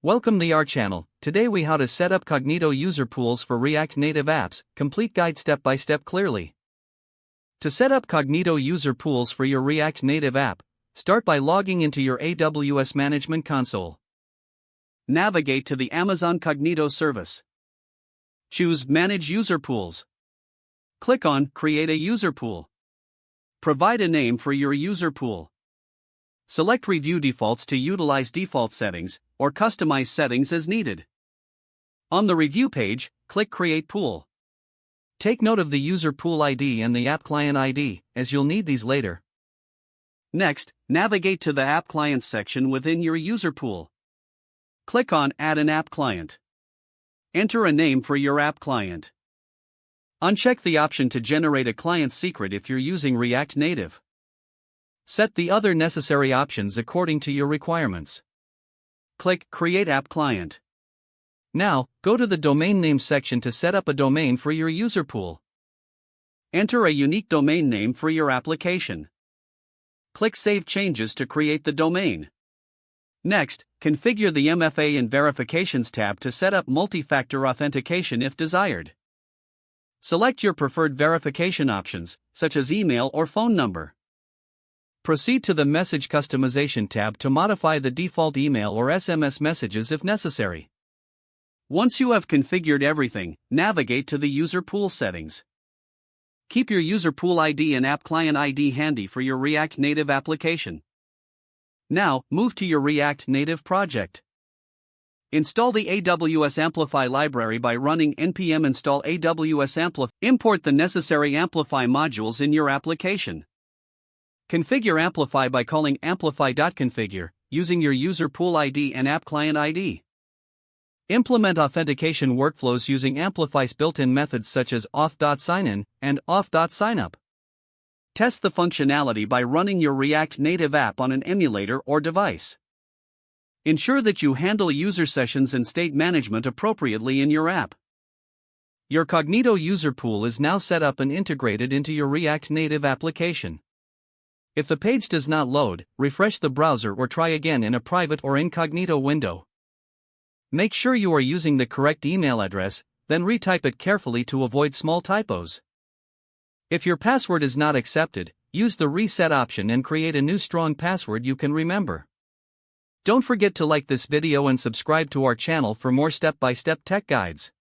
Welcome to our channel. Today we how to set up Cognito user pools for React Native apps, complete guide step by step clearly. To set up Cognito user pools for your React Native app, start by logging into your AWS Management Console. Navigate to the Amazon Cognito service. Choose Manage User Pools. Click on Create a User Pool. Provide a name for your user pool. Select Review Defaults to utilize default settings, or customize settings as needed. On the review page, click Create Pool. Take note of the user pool ID and the app client ID, as you'll need these later. Next, navigate to the App Clients section within your user pool. Click on Add an App Client. Enter a name for your app client. Uncheck the option to generate a client secret if you're using React Native. Set the other necessary options according to your requirements. Click Create App Client. Now, go to the Domain Name section to set up a domain for your user pool. Enter a unique domain name for your application. Click Save Changes to create the domain. Next, configure the MFA and Verifications tab to set up multi-factor authentication if desired. Select your preferred verification options, such as email or phone number. Proceed to the Message Customization tab to modify the default email or SMS messages if necessary. Once you have configured everything, navigate to the User Pool settings. Keep your User Pool ID and App Client ID handy for your React Native application. Now, move to your React Native project. Install the AWS Amplify library by running npm install AWS Amplify. Import the necessary Amplify modules in your application. Configure Amplify by calling amplify.configure, using your user pool ID and app client ID. Implement authentication workflows using Amplify's built-in methods such as auth.signin and auth.signup. Test the functionality by running your React Native app on an emulator or device. Ensure that you handle user sessions and state management appropriately in your app. Your Cognito user pool is now set up and integrated into your React Native application. If the page does not load, refresh the browser or try again in a private or incognito window. Make sure you are using the correct email address, then retype it carefully to avoid small typos. If your password is not accepted, use the reset option and create a new strong password you can remember. Don't forget to like this video and subscribe to our channel for more step-by-step tech guides.